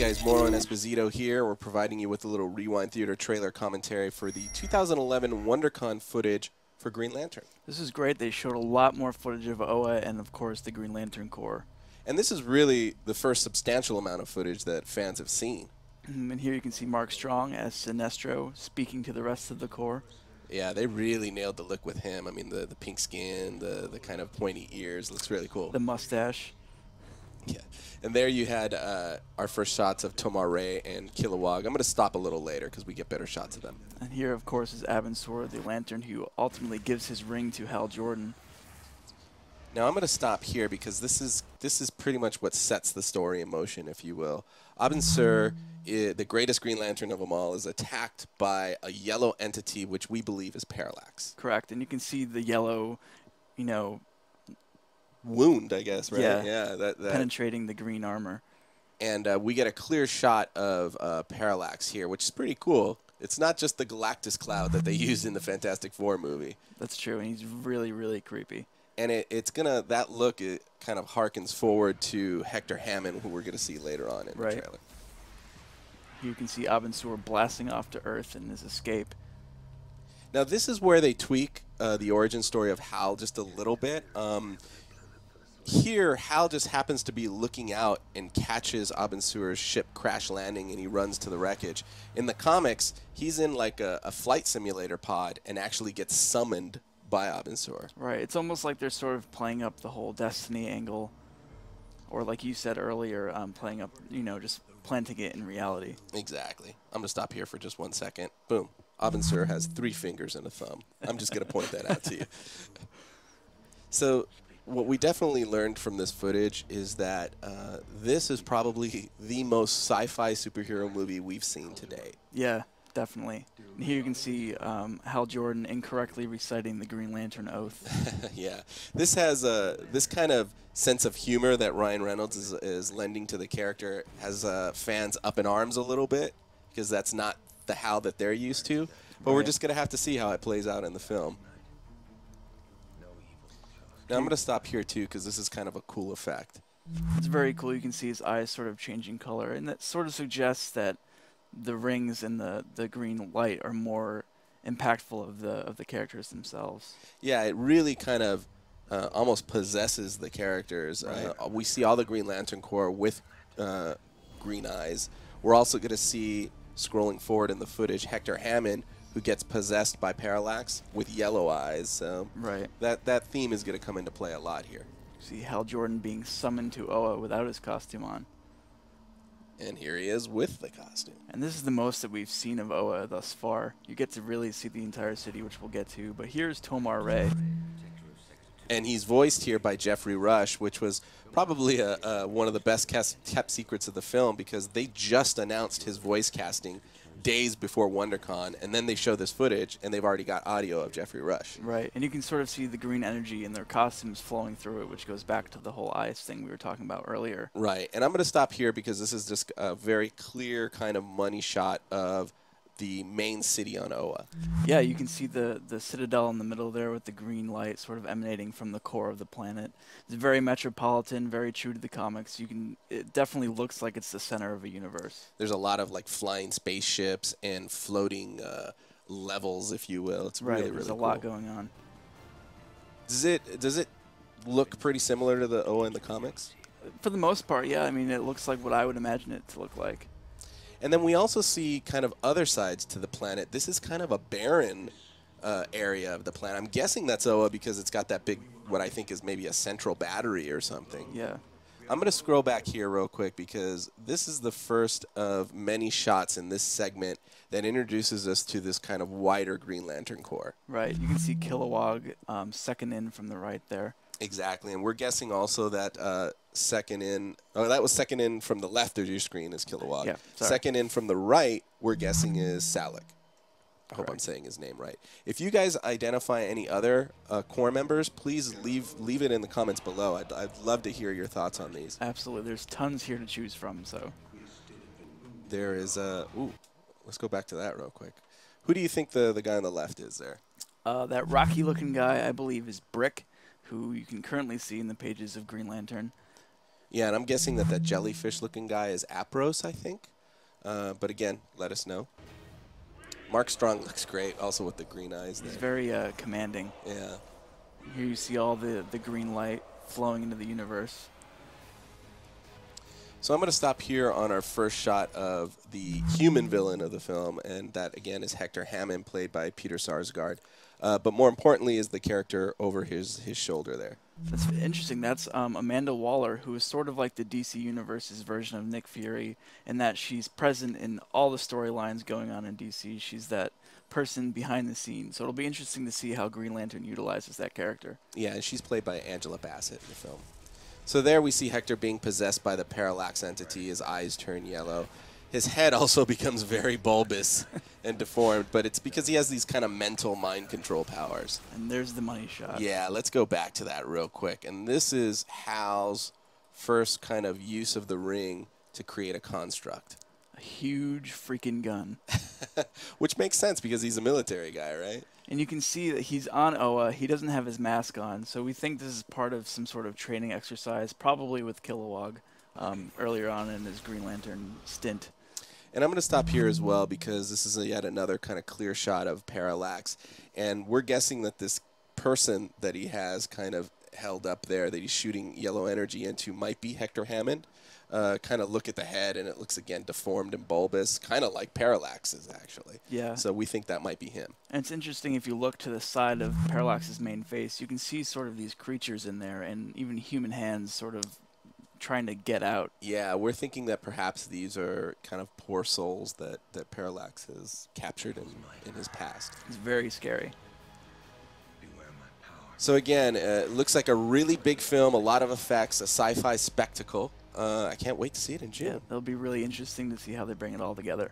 guys, Moro and Esposito here. We're providing you with a little Rewind Theater trailer commentary for the 2011 WonderCon footage for Green Lantern. This is great. They showed a lot more footage of Oa and, of course, the Green Lantern Corps. And this is really the first substantial amount of footage that fans have seen. And here you can see Mark Strong as Sinestro speaking to the rest of the Corps. Yeah, they really nailed the look with him. I mean, the pink skin, the kind of pointy ears, looks really cool. The mustache. Yeah, and there you had our first shots of Tomar-Re and Kilowog. I'm going to stop a little later because we get better shots of them. And here, of course, is Abensur, the Lantern, who ultimately gives his ring to Hal Jordan. Now I'm going to stop here because this is pretty much what sets the story in motion, if you will. Abensur, the greatest Green Lantern of them all, is attacked by a yellow entity, which we believe is Parallax. Correct, and you can see the yellow, you know, wound, I guess, right? Yeah, that penetrating the green armor. And we get a clear shot of Parallax here, which is pretty cool. It's not just the Galactus cloud that they used in the Fantastic Four movie. That's true, and he's really, really creepy. And that look, it kind of harkens forward to Hector Hammond, who we're going to see later on in the trailer. You can see Abensur blasting off to Earth in his escape. Now, this is where they tweak the origin story of Hal just a little bit. Here, Hal just happens to be looking out and catches Abensur's ship crash landing, and he runs to the wreckage. In the comics, he's in like a flight simulator pod and actually gets summoned by Abensur. Right. It's almost like they're sort of playing up the whole Destiny angle, or like you said earlier, playing up, you know, just planting it in reality. Exactly. I'm going to stop here for just 1 second. Boom. Abensur has 3 fingers and a thumb. I'm just going to point that out to you. So what we definitely learned from this footage is that this is probably the most sci-fi superhero movie we've seen today. Yeah, definitely. And here you can see Hal Jordan incorrectly reciting the Green Lantern Oath. Yeah. This has this kind of sense of humor that Ryan Reynolds is lending to the character has fans up in arms a little bit, because that's not the Hal that they're used to. But we're just going to have to see how it plays out in the film. Now, I'm going to stop here, too, because this is kind of a cool effect. It's very cool. You can see his eyes sort of changing color, and that sort of suggests that the rings and the green light are more impactful of the characters themselves. Yeah, it really kind of almost possesses the characters. Right. We see all the Green Lantern Corps with green eyes. We're also going to see, scrolling forward in the footage, Hector Hammond, who gets possessed by Parallax with yellow eyes. So that theme is going to come into play a lot here. See Hal Jordan being summoned to Oa without his costume on. And here he is with the costume. And this is the most that we've seen of Oa thus far. You get to really see the entire city, which we'll get to. But here's Tomar-Re. And he's voiced here by Jeffrey Rush, which was probably one of the best kept secrets of the film, because they just announced his voice casting days before WonderCon, and then they show this footage, and they've already got audio of Jeffrey Rush. Right, and you can sort of see the green energy in their costumes flowing through it, which goes back to the whole eyes thing we were talking about earlier. Right, and I'm going to stop here because this is just a very clear kind of money shot of the main city on Oa. Yeah, you can see the citadel in the middle there with the green light sort of emanating from the core of the planet. It's very metropolitan, very true to the comics. It definitely looks like it's the center of a universe. There's a lot of like flying spaceships and floating levels, if you will. It's really, really There's cool. a lot going on. Does it look pretty similar to the Oa in the comics? For the most part, yeah. I mean, it looks like what I would imagine it to look like. And then we also see kind of other sides to the planet. This is kind of a barren area of the planet. I'm guessing that's Oa because it's got that big, what I think is maybe a central battery or something. Yeah. I'm going to scroll back here real quick because this is the first of many shots in this segment that introduces us to this kind of wider Green Lantern Corps. Right. You can see Kilowog second in from the right there. Exactly, and we're guessing also that second in, that was second in from the left of your screen is Kilowog. Yeah, second in from the right, we're guessing is Salik. I hope I'm saying his name right. If you guys identify any other Corps members, please leave it in the comments below. I'd love to hear your thoughts on these. Absolutely, there's tons here to choose from. So there is ooh, let's go back to that real quick. Who do you think the guy on the left is there? That rocky-looking guy, I believe, is Brick, who you can currently see in the pages of Green Lantern. Yeah, and I'm guessing that that jellyfish-looking guy is Apros, I think. But again, let us know. Mark Strong looks great, also with the green eyes there. He's very commanding. Yeah. Here you see all the green light flowing into the universe. So I'm going to stop here on our first shot of the human villain of the film, and that, again, is Hector Hammond, played by Peter Sarsgaard. But more importantly is the character over his shoulder there. That's interesting. That's Amanda Waller, who is sort of like the DC Universe's version of Nick Fury, in that she's present in all the storylines going on in DC. She's that person behind the scenes. So it'll be interesting to see how Green Lantern utilizes that character. Yeah, and she's played by Angela Bassett in the film. So there we see Hector being possessed by the parallax entity. His eyes turn yellow. His head also becomes very bulbous and deformed, but it's because he has these kind of mental mind control powers. And there's the money shot. Yeah, let's go back to that real quick. And this is Hal's first kind of use of the ring to create a construct. A huge freaking gun. Which makes sense because he's a military guy, right? And you can see that he's on Oa. He doesn't have his mask on, so we think this is part of some sort of training exercise, probably with Kilowog, earlier on in his Green Lantern stint. And I'm going to stop here as well because this is yet another kind of clear shot of Parallax. And we're guessing that this person that he has kind of held up there that he's shooting yellow energy into might be Hector Hammond. Kind of look at the head, and it looks, again, deformed and bulbous, kind of like Parallax's, actually. Yeah. So we think that might be him. And it's interesting, if you look to the side of Parallax's main face, you can see sort of these creatures in there, and even human hands sort of trying to get out. Yeah, we're thinking that perhaps these are kind of poor souls that Parallax has captured in his past. It's very scary. So again, it looks like a really big film, a lot of effects, a sci-fi spectacle. I can't wait to see it in June. Yeah, it'll be really interesting to see how they bring it all together.